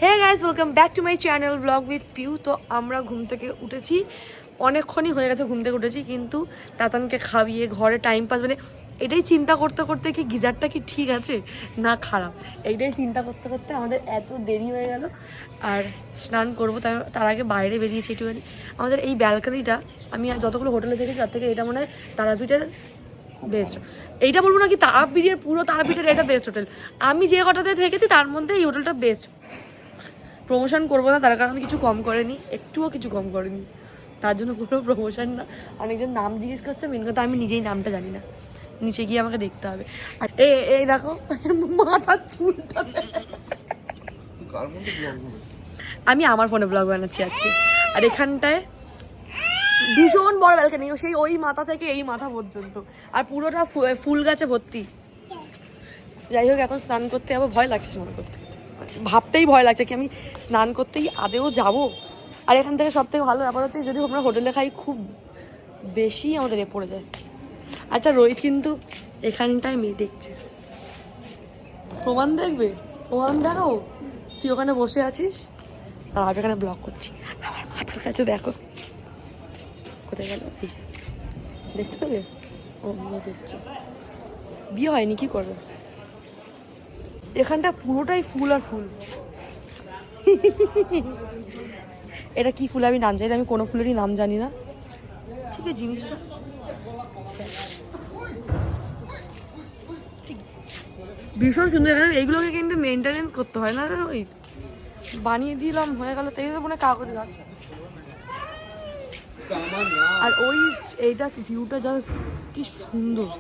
Hey guys, welcome back to my channel blog with Piu. তো আমরা ঘুম থেকে উঠেছি, অনেকক্ষণই হয়ে গেছে ঘুম থেকে উঠেছি, কিন্তু তাতানকে খাইয়ে ঘরে টাইম পাস মানে এটাই চিন্তা করতে করতে কি গিজারটা কি ঠিক আছে না খারাপ, এইটাই চিন্তা করতে করতে আমাদের এত দেরি হয়ে গেল। আর স্নান করবো তার আগে বাইরে বেরিয়েছি একটুখানি। আমাদের এই ব্যালকনিটা আমি যতগুলো হোটেলে থেকেছি তার থেকে এটা মনে হয় তারাপীঠের বেস্ট। এইটা বলবো না কি তারাপীঠের, পুরো তারাপীঠের এটা বেস্ট হোটেল। আমি যে কটাতে থেকেছি তার মধ্যে এই হোটেলটা বেস্ট। প্রমোশন করবো না, তার কারণে কিছু কম করেনি, একটুও কিছু কম করেনি, তার জন্য কোনো প্রমোশন না। অনেকজন নাম জিজ্ঞেস করছে, মেন কথা আমি নিজেই নামটা জানি না, নিচে গিয়ে আমাকে দেখতে হবে। আর এই দেখো মাথার চুলটা, আমি আমার ফোনে ব্লগ বানাচ্ছি আজকে। আর এখানটায় ভীষণ বড় ব্যালকনি, সেই ওই মাথা থেকে এই মাথা পর্যন্ত, আর পুরোটা ফুল গাছে ভর্তি। যাই হোক, এখন স্নান করতে যাবো, ভয় লাগছে স্নান করতে, ভাবতেই ভয় লাগছে কি আমি স্নান করতেই আদেও যাব। আর এখান থেকে সব থেকে ভালো ব্যাপার হচ্ছে যদি আমরা হোটেলে খাই খুব বেশি আমাদের পড়ে যায়। আচ্ছা, রোহিত কিন্তু এখানটায় মেয়ে দেখছে, প্রমাণ দেখবে, প্রমাণ দেখো। তুই ওখানে বসে আছিস আর আমি এখানে ব্লগ করছি, আমার মাথার কাছে দেখো কোথায় গেল, এই যে দেখতে পেলে, ও মেয়ে দেখছে, বিয়ে হয়নি কি করবে। এখানটা পুরোটাই ফুল আর ফুল। এটা কি ফুল আমি নাম জানি, আমি কোনো ফুলেরই নাম জানি না। ঠিক আছে, জিনিসটা ঠিক ভীষণ সুন্দর। এইগুলোকে কিন্তু মেনটেনেন্স করতে হয় না, ওই বানিয়ে দিলাম হয়ে গেল, তাই মনে কাগজ গাছ। আর ওই এইটা ভিউটা জাস্ট কি সুন্দর।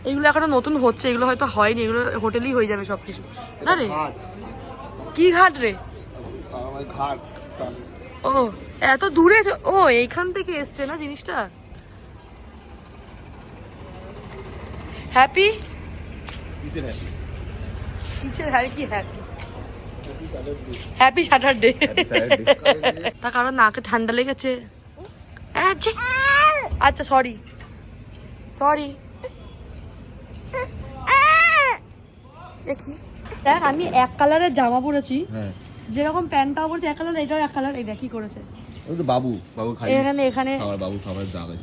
এগুলো এখনো নতুন হচ্ছে, এগুলো হয়তো হয়নি, এগুলো হোটেলেই হয়ে যাবে সবকিছু না রে। কি ঘাট রে? ও এত দূরে, ও এইখান থেকে এসছে না জিনিসটা। Happy happy Saturday. তার কারণ নাকে ঠান্ডা লেগেছে। আচ্ছা সরি সরি। দেখি দেখ, আমি এক কালারের জামা পরেছি, যেরকম প্যান্টটাও পরেছি এক কালার, এটাও এক কালার। এই দেখ কি করেছে বাবু, এখানে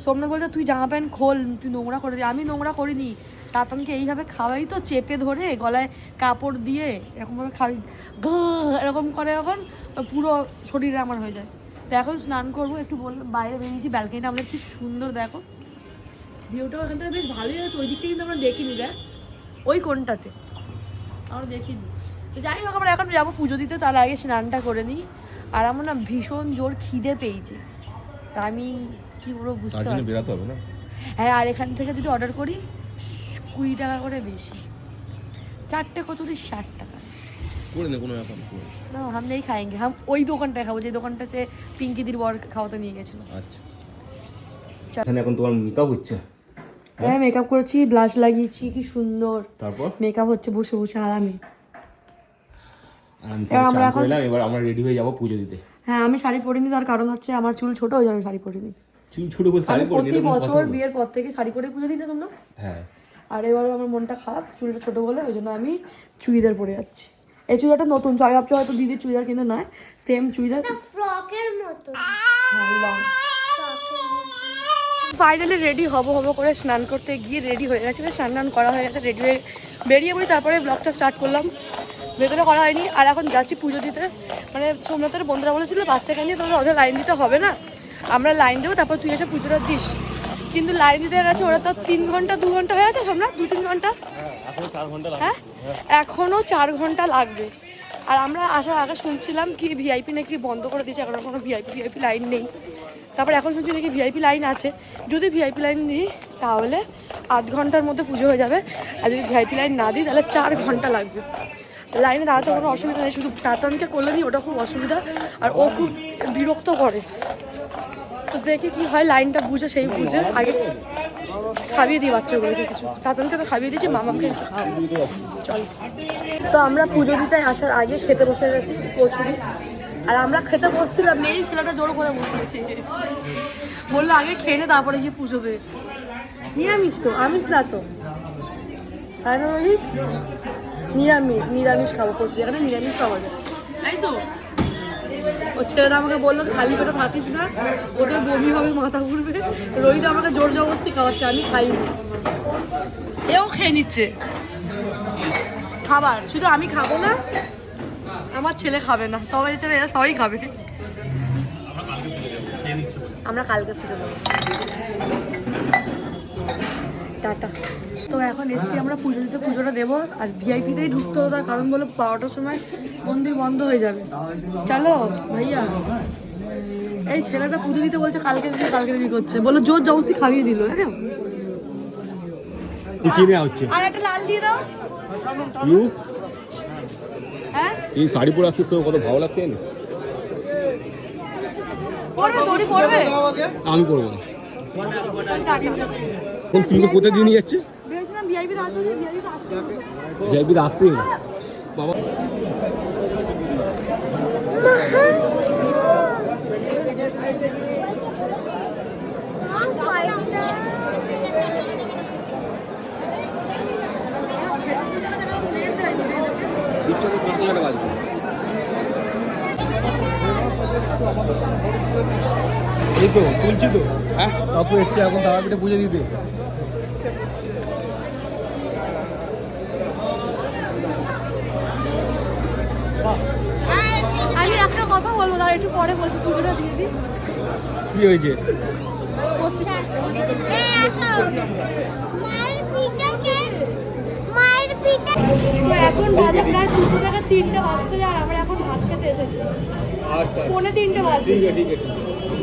সোমনাথ বলছে তুই জামা প্যান্ট খোল, তুই নোংরা করে দিই। আমি নোংরা করিনি, তাতানকে এইভাবে খাওয়াই তো, চেপে ধরে গলায় কাপড় দিয়ে এরকমভাবে খাওয়াই, এরকম করে, এখন পুরো শরীরে আমার হয়ে যায়। তো এখন স্নান করবো, একটু বাইরে বেরিয়েছি, ব্যালকনিটা আমাদের কি সুন্দর দেখো, ভিউটাও এখানটা বেশ ভালোই আছে। ওই দিকটা কিন্তু আমরা দেখিনি, দেখ ওই কোনটাতে আমরা দেখিনি। তো যাই হোক, আমরা এখন যাবো পুজো দিতে, তার আগে স্নানটা করে নিই। আর আমার না ভীষণ জোর খিদে পেয়েছে, তা আমি কি পুরো বুঝতে পারছি। হ্যাঁ, আর এখান থেকে যদি অর্ডার করি 20 টাকা করে বেশি, 4টে কচুরি 60 টাকা করে নে, কোনো ব্যাপার না। হাম নেই খাएंगे, হাম ওই দোকানটায় খাবো যে দোকানটা সে পিঙ্কিদির বর খাওয়াতে নিয়ে গেছিল। আচ্ছা, এখানে এখন তোমার মেকআপ হচ্ছে? হ্যাঁ, মেকআপ করেছি, ব্লাশ লাগিয়েছি, কি সুন্দর। তারপর মেকআপ হচ্ছে বসে বসে আরামে। আমরা এখন এবার আমরা রেডি হয়ে যাব পুজো দিতে। হ্যাঁ, আমি শাড়ি পরিনি, তার কারণ হচ্ছে আমার চুল ছোট, ওই জন্য শাড়ি পরিনি। চুল ছোট বলে শাড়ি পরিনি, প্রতি বছর বিয়ের পর থেকে শাড়ি পরে পুজো দিতে তোমরা। হ্যাঁ, আর এবারে আমার মনটা খারাপ, চুলটা ছোট বলে, ওই জন্য আমি চুড়িদার পরে যাচ্ছি। এই চুড়িদারটা নতুন, সবাই ভাবছো হয়তো দিদির চুড়িদার, কিন্তু নয়, সেম চুড়িদার, ফ্রকের মতো। ফাইনালি রেডি হব করে স্নান করতে গিয়ে রেডি হয়ে গেছে, স্নান করা হয়ে গেছে, রেডি হয়ে বেরিয়ে পড়ি। তারপরে ব্লগটা স্টার্ট করলাম, ভেতরে করা হয়নি। আর এখন যাচ্ছি পুজো দিতে। মানে সোমনাথের বন্ধুরা বলেছিল বাচ্চাকে নিয়ে তোদের ওদের লাইন দিতে হবে না, আমরা লাইন দেবো, তারপর তুই এসে পুজোটা দিস। কিন্তু লাইন দিতে গেছে ওরা তো 3 ঘন্টা 2 ঘন্টা হয়ে গেছে, সোমনাথ 2-3 ঘন্টা। হ্যাঁ, এখনো 4 ঘন্টা লাগবে। আর আমরা আসার আগে শুনছিলাম কি ভিআইপি নাকি বন্ধ করে দিয়েছে, এখন কোনো ভিআইপি লাইন নেই। তারপর এখন শুনছি নাকি ভিআইপি লাইন আছে। যদি ভিআইপি লাইন দিই তাহলে 8 ঘন্টার মধ্যে পুজো হয়ে যাবে, আর যদি ভিআইপি লাইন না দিই তাহলে 4 ঘন্টা লাগবে। লাইনে দাঁড়াতে কোনো অসুবিধা নেই, শুধু তাতানকে করলে নি ওটা খুব অসুবিধা, আর ও খুব বিরক্ত করে। তো দেখি কি হয়, লাইনটা বুঝে সেই বুঝে আগে খাইয়ে দিই বাচ্চাগুলোকে কিছু। তাতানকে তো খাইয়ে দিয়েছি, মামাকে কিছু খাওয়াবো। চল, তো আমরা পুজো দিতে আসার আগে খেতে বসে গেছি কচুরি। আর আমরা খেতে বসছিলাম, মেয়ে ছেলেটা জোর করে বসিয়েছি, বললো আগে খেয়ে নে তারপরে গিয়ে পুজো দে। নিরামিষ তো, আমিষ না তো, তাই না রোহিত? নিরামিষ খাবো কচুরি, এখানে নিরামিষ পাওয়া যায়। তাই তো ও ছেলেরা আমাকে বললো খালি পেটে থাকিস না, ওদের বমি হবে, মাথা ঘুরবে। রোহিত আমাকে জোর জবরদস্তি খাওয়াচ্ছে, আমি খাইনি। এও খেয়ে নিচ্ছে খাবার, শুধু আমি খাবো না, আমার ছেলে খাবে না, সবাই ছেলে এরা সবাই খাবে। আমরা কালকে ফিরে যাবো। টাটা। তো এখন এসছি আমরা পুজো দিতে, পুজোটা দেবো। আর ভিআইপিতেই ঢুকতে হতো, তার কারণ বলে 12টার সময় মন্দির বন্ধ হয়ে যাবে। চলো ভাইয়া। এই ছেলেটা পুজো দিতে বলছে কালকে দিদি করছে, বলে জোর জবরদস্তি খাইয়ে দিল। হ্যাঁ আর একটা লাল দিয়ে দাও। হ্যাঁ এই শাড়ি পরে আসছিস, কত ভালো লাগছে জানিস? পড়বে দড়ি পড়বে, আমি পরবো না। কোন তুমি কোথায় দিয়ে নিয়ে যাচ্ছে? ভেবেছিলাম ভিআইপিতে আসবে, ভিআইপিতে আসতেই না বাবা। এই তো তুলছি তো। হ্যাঁ কাকু এসছে এখন তারাপীঠে পুজো দিতে। আমি একটা কথা বলবো, না একটু পরে বলছি, পুজোটা দিয়ে দিই। কি হয়েছে? এখন বাজে প্রায় 2 থেকে 3টে বাজতে যায়, আমরা এখন ভাত খেতে এসেছি। আচ্ছা 2:45 বাজে। ঠিক আছে ঠিক আছে।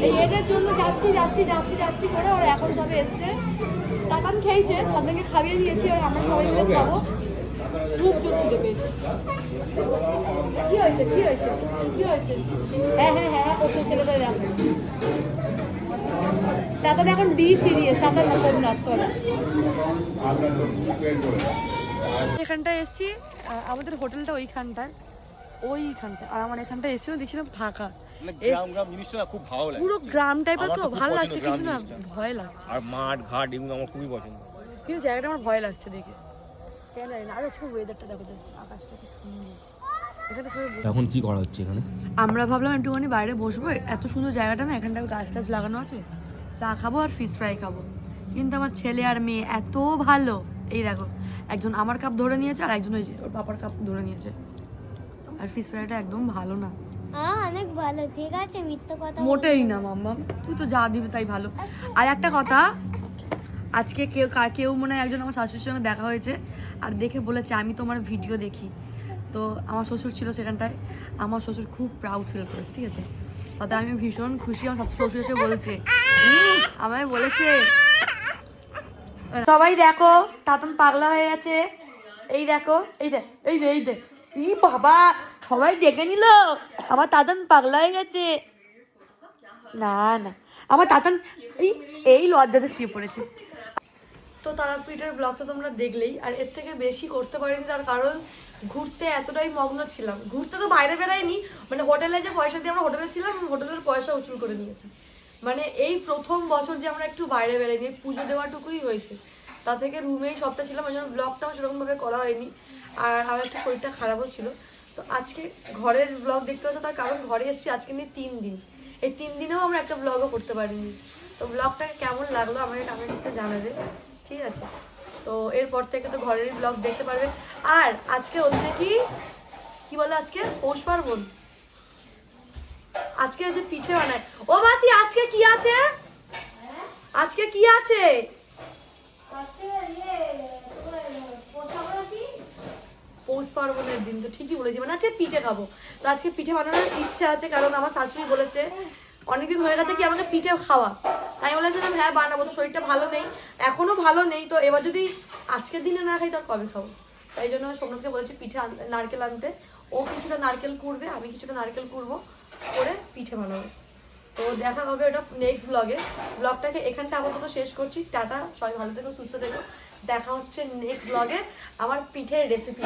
এই এদের জন্য যাচ্ছি করে ওরা এখন তবে এসছে। তাকান খেয়েছে, তাদেরকে খাইয়ে দিয়েছি, আর আমরা সবাই মিলে খাবো। খুব জোর খিদে পেয়েছে। কি হয়েছে হ্যাঁ ওকে ছেলেটা দেখো। তাদের এখন বি সিরিয়াস, তাদের নতুন রাত চলে। এখানটায় এসছি, আমাদের হোটেলটা ওইখানটায়, আর আমার এখানটা এসেও দেখছিলাম ফাঁকা। খুব ভালো লাগে, পুরো গ্রাম টাইপের, তো ভালো লাগছে, কিন্তু না ভয় লাগছে। আর মাঠ ঘাট এগুলো আমার খুবই পছন্দ, কিন্তু জায়গাটা আমার ভয় লাগছে দেখে। কেন জানি না। আর আজকে ওয়েদারটা দেখো, আকাশটা কি সুন্দর। এখন কি করা হচ্ছে এখানে? আমরা ভাবলাম একটুখানি বাইরে বসবো, এত সুন্দর জায়গাটা না, এখানটা গাছ টাছ লাগানো আছে, চা খাবো আর ফিশ ফ্রাই খাবো। কিন্তু আমার ছেলে আর মেয়ে এত ভালো, এই দেখো একজন আমার কাপ ধরে নিয়েছে, আর একজন ওর পাপার কাপ ধরে নিয়েছে। আর ফিশ ফ্রাইটা একদম ভালো না, অনেক ভালো, ঠিক আছে, মিথ্যা কথা মোটেই না মাম্মা, তুই তো যা দিবে তাই ভালো। আর একটা কথা, আজকে কেউ মনে হয় একজন আমার শাশুড়ির সঙ্গে দেখা হয়েছে, আর দেখে বলেছে আমি তোমার ভিডিও দেখি। তো আমার শ্বশুর ছিল সেখানটায়, আমার শ্বশুর খুব প্রাউড ফিল করেছে, ঠিক আছে, তাতে আমি ভীষণ খুশি। আমার শ্বশুর এসে বলছে, আমায় বলেছে সবাই দেখো তাতন পাগলা হয়ে গেছে, এই দেখো, এই দেখ ই বাবা, সবাই ডেকে নিল, আমার তাতন পাগলা হয়ে গেছে। না আমার তাতন এই লজ্জাতে শুয়ে পড়েছে। তো তারাপীঠের ব্লগ তো তোমরা দেখলেই, আর এর থেকে বেশি করতে পারিনি, তার কারণ ঘুরতে এতটাই মগ্ন ছিলাম। ঘুরতে তো বাইরে বেড়াইনি, মানে হোটেলে যে পয়সা দিয়ে আমরা হোটেলে ছিলাম, হোটেলের পয়সা উসুল করে নিয়েছি। মানে এই প্রথম বছর যে আমরা একটু বাইরে বেড়াইনি, পুজো দেওয়াটুকুই হয়েছে, তা থেকে রুমেই সবটা ছিলাম, ওই জন্য ব্লগটাও সেরকমভাবে করা হয়নি। আর আমার একটু শরীরটা খারাপও ছিল। তো আজকে ঘরের ব্লগ দেখতে হচ্ছে, তার কারণ ঘরে এসেছি আজকে নিয়ে 3 দিন, এই 3 দিনেও আমরা একটা ব্লগও করতে পারিনি। তো ব্লগটাকে কেমন লাগলো আমাকে কমেন্টসে জানাবে, ঠিক আছে? তো এরপর থেকে তো ঘরেরই ব্লগ দেখতে পারবে। আর আজকে হচ্ছে কি বলে, আজকে পৌষ পার্বণ, আজকে যে পিঠে বানায়। ও মাসি আজকে কি আছে? পৌষ পার্বণের দিন, তো ঠিকই বলেছি, মানে আজকে পিঠে খাবো। তো আজকে পিঠে বানানোর ইচ্ছে আছে, কারণ আমার শাশুড়ি বলেছে অনেকদিন হয়ে গেছে কি আমাকে পিঠে খাওয়া। তাই বলেছিলাম হ্যাঁ বানাবো, তো শরীরটা ভালো নেই, এখনো ভালো নেই, তো এবার যদি আজকের দিনে না খাই তার কবে খাবো? তাই জন্য সোমনাথকে বলেছি পিঠে নারকেল আনতে, ও কিছুটা নারকেল কুড়বে, আমি কিছুটা নারকেল কুড়বো, করে পিঠে বানাবো। তো দেখা হবে ওটা নেক্সট ব্লগে। ব্লগটাকে এখানটা আপাতত শেষ করছি, টাটা, সবাই ভালো থেকো, সুস্থ থেকো, দেখা হচ্ছে নেক্সট ব্লগে আমার পিঠের রেসিপি।